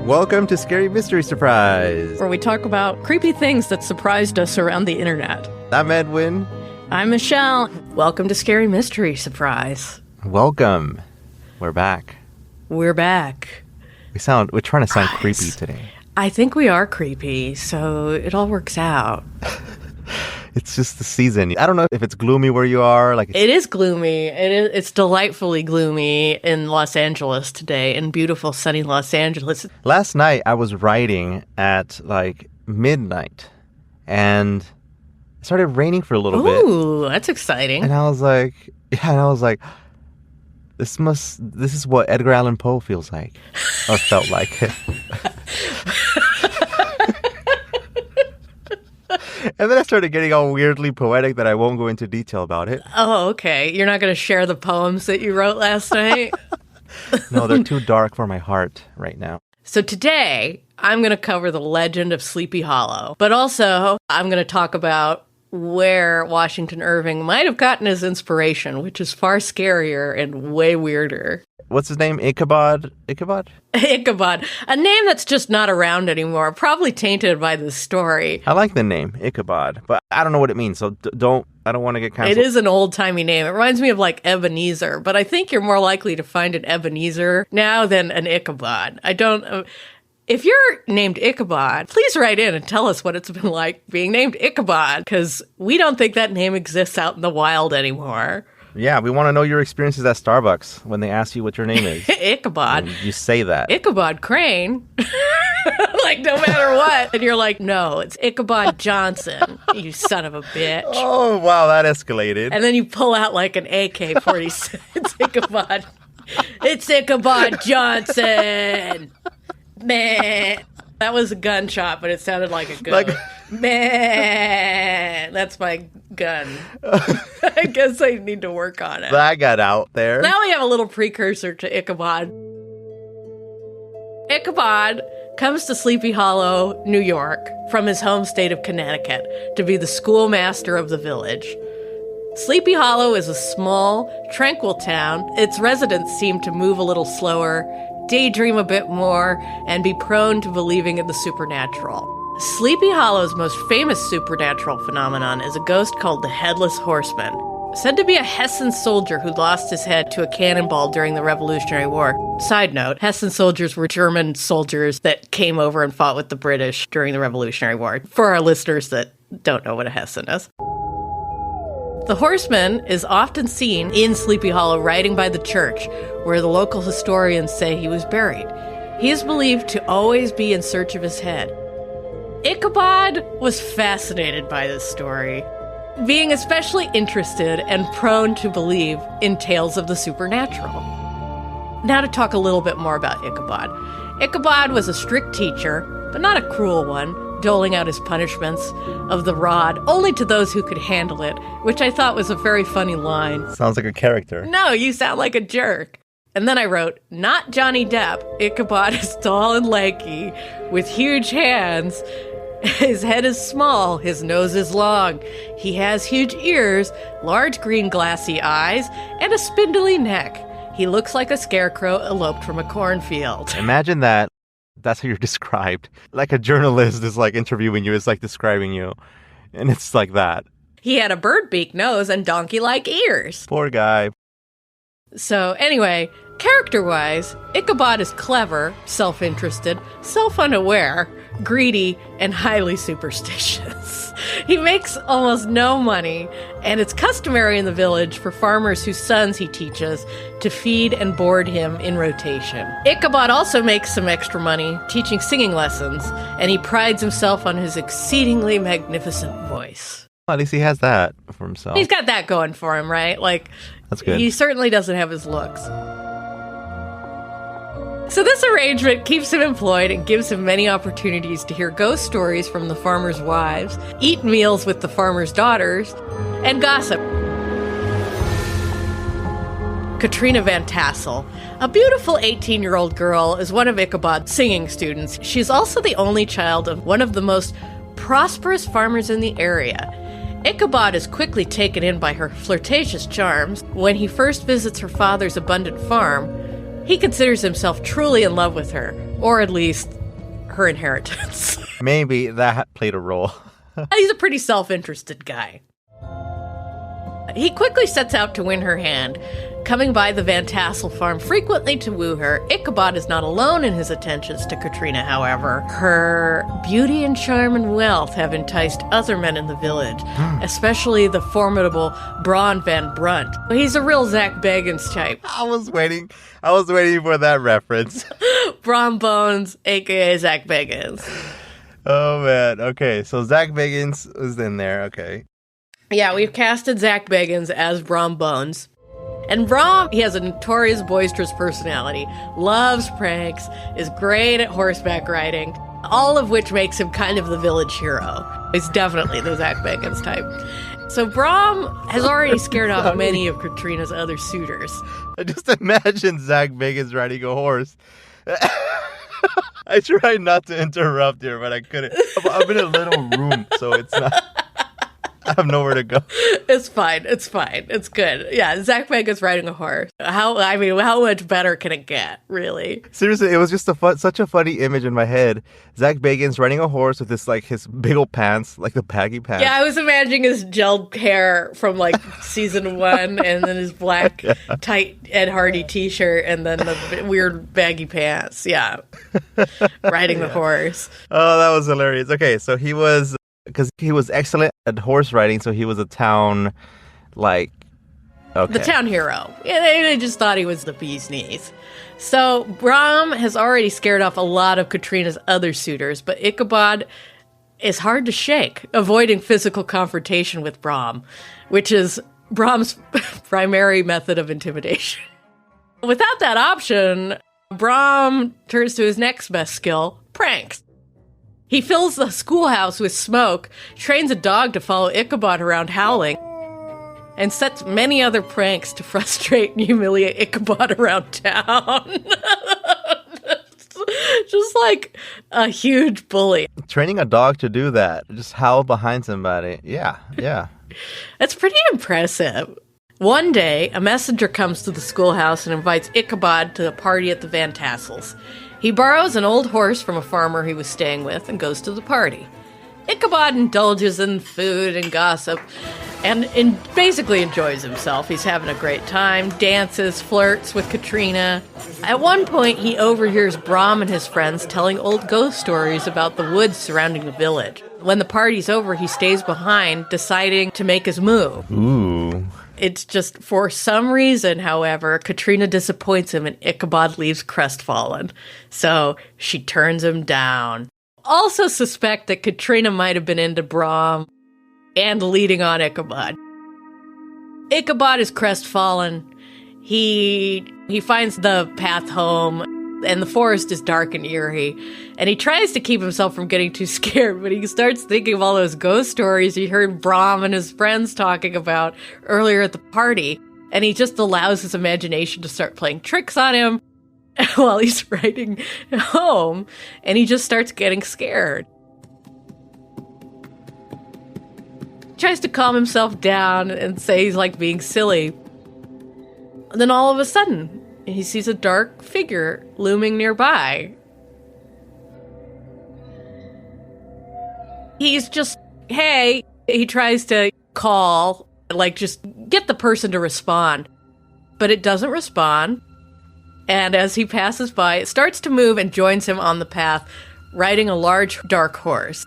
Welcome to Scary Mystery Surprise, where we talk about creepy things that surprised us around the internet. I'm Edwin. I'm Michelle. Welcome to Scary Mystery Surprise. Welcome. We're back. We're back. We're trying to sound creepy today. I think we are creepy, so it all works out. It's just the season. I don't know if it's gloomy where you are. It is gloomy. It's delightfully gloomy in Los Angeles today, in beautiful sunny Los Angeles. Last night I was writing at midnight, and it started raining for a little bit. Ooh, that's exciting. And I was like, this is what Edgar Allan Poe feels like, or felt like. And then I started getting all weirdly poetic that I won't go into detail about it. Oh, okay. You're not going to share the poems that you wrote last night? No, they're too dark for my heart right now. So today, I'm going to cover the legend of Sleepy Hollow. But also, I'm going to talk about where Washington Irving might have gotten his inspiration, which is far scarier and way weirder. What's his name? Ichabod? Ichabod. A name that's just not around anymore, probably tainted by this story. I like the name, Ichabod, but I don't know what it means, so I don't want to get canceled. It is an old-timey name. It reminds me of Ebenezer, but I think you're more likely to find an Ebenezer now than an Ichabod. If you're named Ichabod, please write in and tell us what it's been like being named Ichabod, because we don't think that name exists out in the wild anymore. Yeah, we want to know your experiences at Starbucks when they ask you what your name is. Ichabod. And you say that. Ichabod Crane. No matter what. And you're like, no, it's Ichabod Johnson, you son of a bitch. Oh, wow, that escalated. And then you pull out an AK-47. It's Ichabod Johnson. Man. That was a gunshot, but it sounded like a gun. Man, that's my gun. I guess I need to work on it. That got out there. Now we have a little precursor to Ichabod. Ichabod comes to Sleepy Hollow, New York, from his home state of Connecticut to be the schoolmaster of the village. Sleepy Hollow is a small, tranquil town. Its residents seem to move a little slower, daydream a bit more, and be prone to believing in the supernatural. Sleepy Hollow's most famous supernatural phenomenon is a ghost called the Headless Horseman, said to be a Hessian soldier who lost his head to a cannonball during the Revolutionary War. Side note, Hessian soldiers were German soldiers that came over and fought with the British during the Revolutionary War, for our listeners that don't know what a Hessian is. The horseman is often seen in Sleepy Hollow riding by the church, where the local historians say he was buried. He is believed to always be in search of his head. Ichabod was fascinated by this story, being especially interested and prone to believe in tales of the supernatural. Now to talk a little bit more about Ichabod. Ichabod was a strict teacher, but not a cruel one, doling out his punishments of the rod only to those who could handle it, which I thought was a very funny line. Sounds like a character. No, you sound like a jerk. And then I wrote, not Johnny Depp. Ichabod is tall and lanky, with huge hands. His head is small, his nose is long. He has huge ears, large green glassy eyes, and a spindly neck. He looks like a scarecrow eloped from a cornfield. Imagine that. That's how you're described. Like a journalist is interviewing you, it's describing you. And it's like that. He had a bird beak nose and donkey-like ears. Poor guy. So anyway, character-wise, Ichabod is clever, self-interested, self-unaware, greedy, and highly superstitious. He makes almost no money, and it's customary in the village for farmers whose sons he teaches to feed and board him in rotation. Ichabod also makes some extra money teaching singing lessons, and he prides himself on his exceedingly magnificent voice. Well, at least he has that for himself. He's got that going for him, right? That's good. He certainly doesn't have his looks. So this arrangement keeps him employed and gives him many opportunities to hear ghost stories from the farmers' wives, eat meals with the farmers' daughters, and gossip. Katrina Van Tassel, a beautiful 18-year-old girl, is one of Ichabod's singing students. She's also the only child of one of the most prosperous farmers in the area. Ichabod is quickly taken in by her flirtatious charms. When he first visits her father's abundant farm, he considers himself truly in love with her, or at least her inheritance. Maybe that played a role. He's a pretty self-interested guy. He quickly sets out to win her hand, coming by the Van Tassel farm frequently to woo her. Ichabod is not alone in his attentions to Katrina, however. Her beauty and charm and wealth have enticed other men in the village, especially the formidable Braun Van Brunt. He's a real Zach Bagans type. I was waiting for that reference. Brom Bones, a.k.a. Zach Bagans. Oh, man. Okay, so Zach Bagans is in there. Okay. Yeah, we've casted Zach Bagans as Brom Bones. And Brom, he has a notorious boisterous personality, loves pranks, is great at horseback riding, all of which makes him kind of the village hero. He's definitely the Zach Bagans type. So Brom has already scared off many of Katrina's other suitors. I just imagine Zach Bagans riding a horse. I tried not to interrupt here, but I couldn't. I'm in a little room, so it's not... I have nowhere to go. It's fine. It's good. Yeah, Zach Bagans riding a horse. How much better can it get, really? Seriously, it was just such a funny image in my head. Zach Bagans riding a horse with his big old pants, like the baggy pants. Yeah, I was imagining his gelled hair from season 1, and then his black tight Ed Hardy t-shirt, and then the weird baggy pants. Yeah, riding the horse. Oh, that was hilarious. Okay, so because he was excellent at horse riding, so he was a town, okay. The town hero. Yeah, they just thought he was the bee's knees. So Brom has already scared off a lot of Katrina's other suitors, but Ichabod is hard to shake, avoiding physical confrontation with Brom, which is Brom's primary method of intimidation. Without that option, Brom turns to his next best skill, pranks. He fills the schoolhouse with smoke, trains a dog to follow Ichabod around howling, and sets many other pranks to frustrate and humiliate Ichabod around town. Just like a huge bully. Training a dog to do that, just howl behind somebody. Yeah. That's pretty impressive. One day, a messenger comes to the schoolhouse and invites Ichabod to a party at the Van Tassels. He borrows an old horse from a farmer he was staying with and goes to the party. Ichabod indulges in food and gossip and basically enjoys himself. He's having a great time, dances, flirts with Katrina. At one point, he overhears Brom and his friends telling old ghost stories about the woods surrounding the village. When the party's over, he stays behind, deciding to make his move. Ooh. It's just, for some reason, however, Katrina disappoints him and Ichabod leaves crestfallen. So she turns him down. Also suspect that Katrina might have been into Brom and leading on Ichabod. Ichabod is crestfallen. He finds the path home, and the forest is dark and eerie. And he tries to keep himself from getting too scared, but he starts thinking of all those ghost stories he heard Brom and his friends talking about earlier at the party. And he just allows his imagination to start playing tricks on him while he's riding home. And he just starts getting scared. He tries to calm himself down and say he's being silly. And then all of a sudden, he sees a dark figure looming nearby. He's just, hey, he tries to call, just get the person to respond. But it doesn't respond. And as he passes by, it starts to move and joins him on the path, riding a large, dark horse.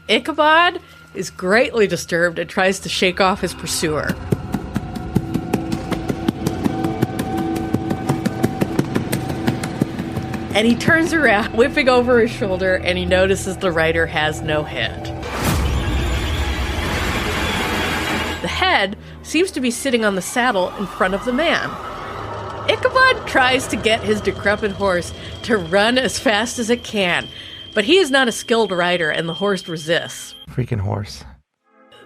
Ichabod is greatly disturbed and tries to shake off his pursuer. And he turns around, whipping over his shoulder, and he notices the rider has no head. The head seems to be sitting on the saddle in front of the man. Ichabod tries to get his decrepit horse to run as fast as it can, but he is not a skilled rider, and the horse resists. Freaking horse.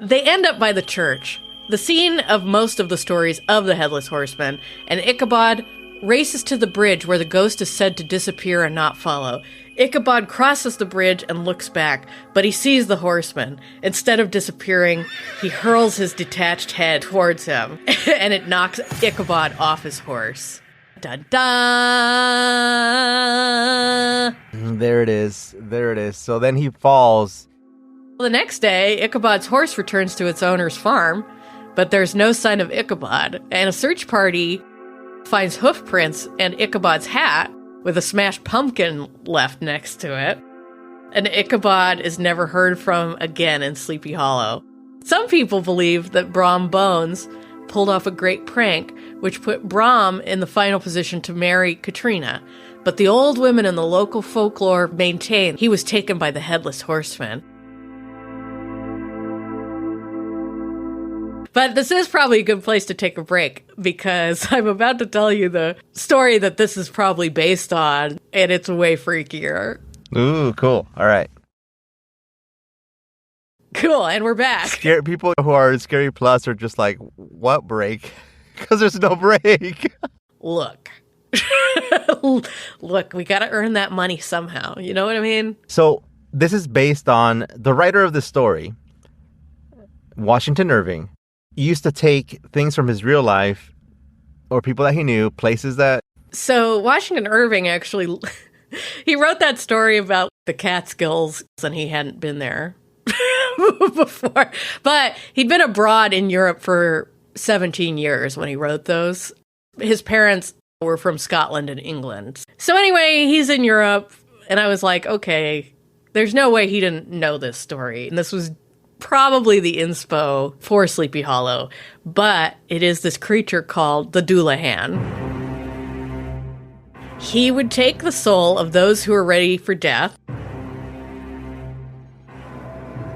They end up by the church, the scene of most of the stories of the Headless Horseman, and Ichabod races to the bridge where the ghost is said to disappear and not follow. Ichabod crosses the bridge and looks back, but he sees the horseman. Instead of disappearing, he hurls his detached head towards him, and it knocks Ichabod off his horse. Da-da! There it is. There it is. So then he falls. The next day, Ichabod's horse returns to its owner's farm, but there's no sign of Ichabod, and a search party finds hoof prints and Ichabod's hat with a smashed pumpkin left next to it. And Ichabod is never heard from again in Sleepy Hollow. Some people believe that Brom Bones pulled off a great prank, which put Brom in the final position to marry Katrina. But the old women in the local folklore maintain he was taken by the Headless Horseman. But this is probably a good place to take a break, because I'm about to tell you the story that this is probably based on, and it's way freakier. Ooh, cool. All right. Cool, and we're back. People who are Scary Plus are just like, what break? Because there's no break. Look. Look, we got to earn that money somehow. You know what I mean? So this is based on the writer of the story, Washington Irving. Used to take things from his real life or people that he knew, places that... So Washington Irving actually, he wrote that story about the Catskills, and he hadn't been there before. But he'd been abroad in Europe for 17 years when he wrote those. His parents were from Scotland and England. So anyway, he's in Europe, and I was like, okay, there's no way he didn't know this story. And this was probably the inspo for Sleepy Hollow, but it is this creature called the Dullahan. He would take the soul of those who were ready for death.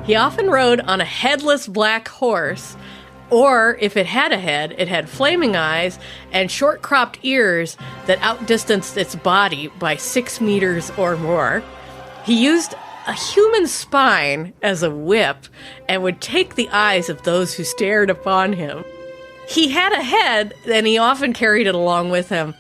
He often rode on a headless black horse, or if it had a head, it had flaming eyes and short-cropped ears that outdistanced its body by 6 meters or more. He used a human spine as a whip and would take the eyes of those who stared upon him. He had a head, and he often carried it along with him,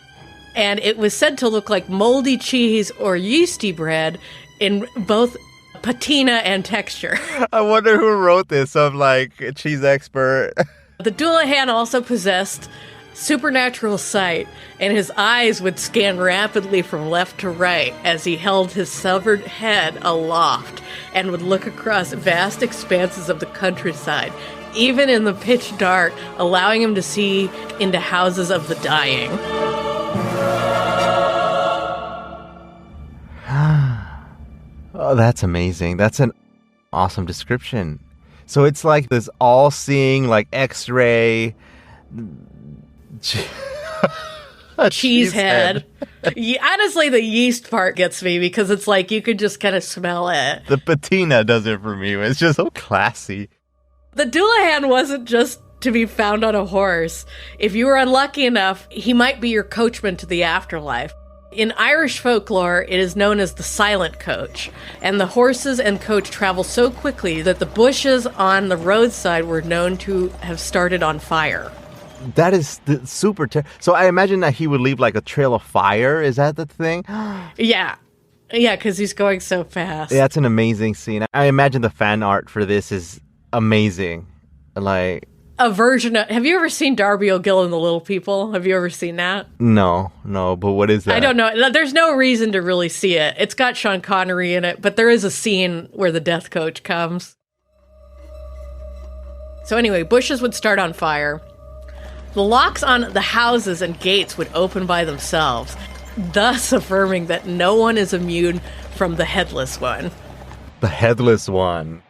and it was said to look like moldy cheese or yeasty bread in both patina and texture. I wonder who wrote this. I'm like a cheese expert. The Dullahan also possessed supernatural sight, and his eyes would scan rapidly from left to right as he held his severed head aloft and would look across vast expanses of the countryside, even in the pitch dark, allowing him to see into houses of the dying. Oh, that's amazing. That's an awesome description. So it's like this all-seeing, like X-ray... cheese head. Honestly, the yeast part gets me because it's like you could just kind of smell it. The patina does it for me. It's just so classy. The Dullahan wasn't just to be found on a horse. If you were unlucky enough, he might be your coachman to the afterlife. In Irish folklore, it is known as the silent coach, and the horses and coach travel so quickly that the bushes on the roadside were known to have started on fire. That is super... So I imagine that he would leave like a trail of fire. Is that the thing? Yeah. Yeah, because he's going so fast. Yeah, that's an amazing scene. I imagine the fan art for this is amazing. Like... A version of... Have you ever seen Darby O'Gill and the Little People? Have you ever seen that? No, but what is that? I don't know. There's no reason to really see it. It's got Sean Connery in it, but there is a scene where the death coach comes. So anyway, bushes would start on fire. The locks on the houses and gates would open by themselves, thus affirming that no one is immune from the Headless One. The Headless One.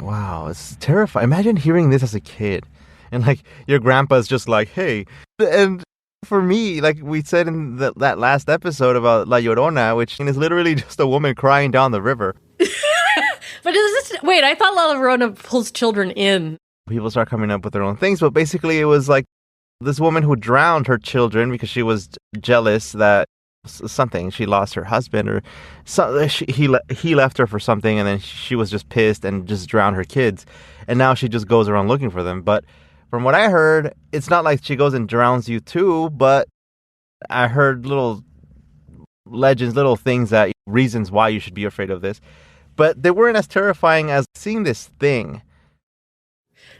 Wow, it's terrifying. Imagine hearing this as a kid. And like your grandpa's just like, hey. And for me, like we said in that last episode about La Llorona, which is literally just a woman crying down the river. But is this... Wait, I thought La Llorona pulls children in. People start coming up with their own things, but basically it was like this woman who drowned her children because she was jealous that something, she lost her husband or he left her for something, and then she was just pissed and just drowned her kids, and now she just goes around looking for them. But from what I heard, it's not like she goes and drowns you too, but I heard little legends, little things reasons why you should be afraid of this. But they weren't as terrifying as seeing this thing.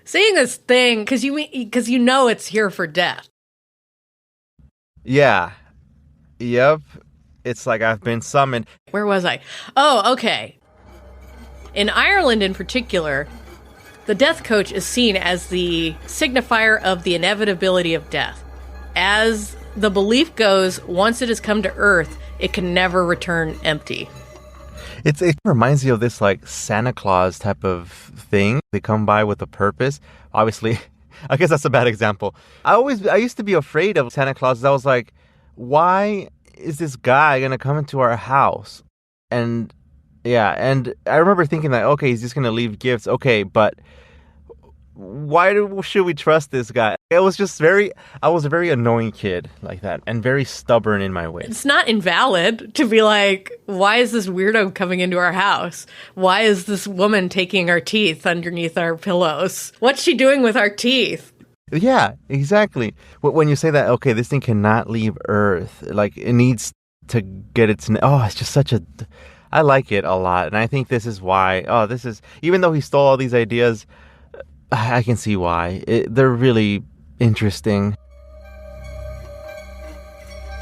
Seeing this thing, because you know it's here for death. Yeah. Yep. It's like I've been summoned. Where was I? Oh, okay. In Ireland in particular, the death coach is seen as the signifier of the inevitability of death. As the belief goes, once it has come to Earth, it can never return empty. It reminds you of this like Santa Claus type of thing. They come by with a purpose. Obviously, I guess that's a bad example. I used to be afraid of Santa Claus. I was like, why is this guy going to come into our house? And yeah, and I remember thinking that, okay, he's just going to leave gifts. Okay, but should we trust this guy? I was a very annoying kid like that and very stubborn in my ways. It's not invalid to be like, why is this weirdo coming into our house? Why is this woman taking our teeth underneath our pillows? What's she doing with our teeth? Yeah, exactly. When you say that, okay, this thing cannot leave Earth. Like, it needs to get its... it's just such a... I like it a lot. And I think this is why... even though he stole all these ideas... I can see why. They're really interesting.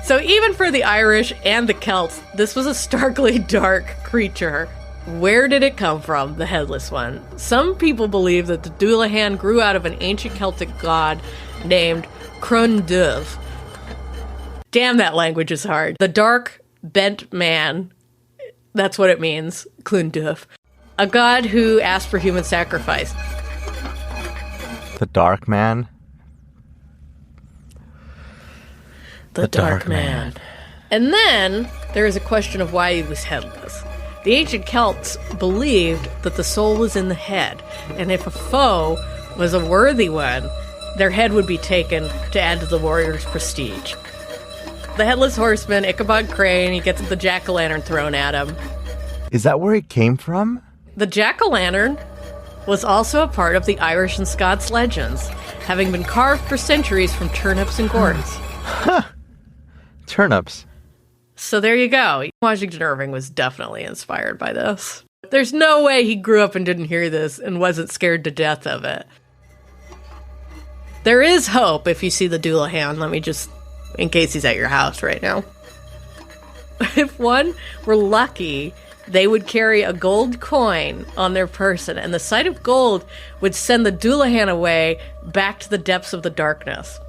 So even for the Irish and the Celts, this was a starkly dark creature. Where did it come from, the headless one? Some people believe that the Dullahan grew out of an ancient Celtic god named Crunduv. Damn, that language is hard. The dark, bent man. That's what it means, Crunduv. A god who asked for human sacrifice. The Dark Man? The Dark Man. And then there is a question of why he was headless. The ancient Celts believed that the soul was in the head, and if a foe was a worthy one, their head would be taken to add to the warrior's prestige. The headless horseman, Ichabod Crane, he gets the jack-o'-lantern thrown at him. Is that where it came from? The jack-o'-lantern was also a part of the Irish and Scots legends, having been carved for centuries from turnips and gourds. Turnips. So there you go. Washington Irving was definitely inspired by this. There's no way he grew up and didn't hear this and wasn't scared to death of it. There is hope if you see the Dullahan. Let me just, in case he's at your house right now. If one were lucky, they would carry a gold coin on their person, and the sight of gold would send the Dullahan away back to the depths of the darkness.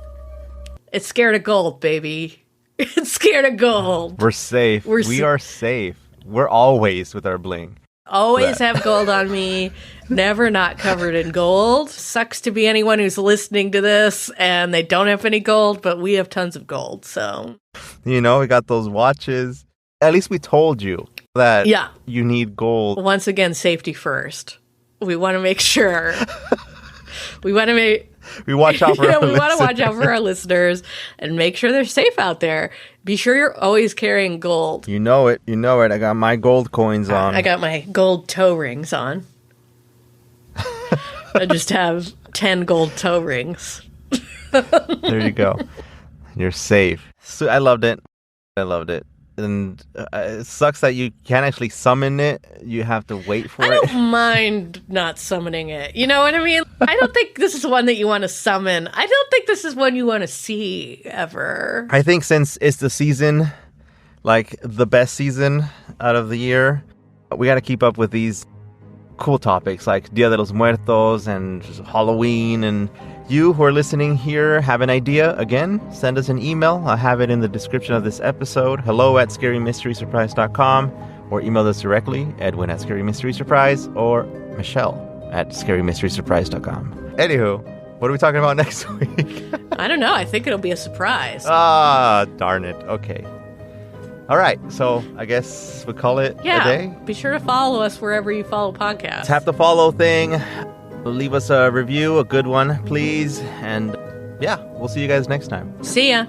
It's scared of gold, baby. It's scared of gold. We're safe. We are safe. We're always with our bling. Always have gold on me. Never not covered in gold. Sucks to be anyone who's listening to this and they don't have any gold, but we have tons of gold, so. We got those watches. At least we told you that you need gold. Once again, safety first. We want to make sure. We watch out for our listeners. We want to watch out for our listeners and make sure they're safe out there. Be sure you're always carrying gold. You know it. I got my gold coins on. I got my gold toe rings on. I just have 10 gold toe rings. There you go. You're safe. So I loved it. And it sucks that you can't actually summon it. You have to wait for it. I don't mind not summoning it. You know what I mean? I don't think this is one that you want to summon. I don't think this is one you want to see ever. I think since it's the season, like the best season out of the year, we got to keep up with these cool topics like Dia de los Muertos and Halloween. And you who are listening here have an idea, again, send us an email. I'll have it in the description of this episode. hello@scarymysterysurprise.com, or email us directly, Edwin@scarymysterysurprise, or Michelle@scarymysterysurprise.com. Anywho, what are we talking about next week? I don't know. I think it'll be a surprise. Darn it. Okay. All right, so I guess we call it a day. Be sure to follow us wherever you follow podcasts. Tap the follow thing. Leave us a review, a good one, please. And yeah, we'll see you guys next time. See ya.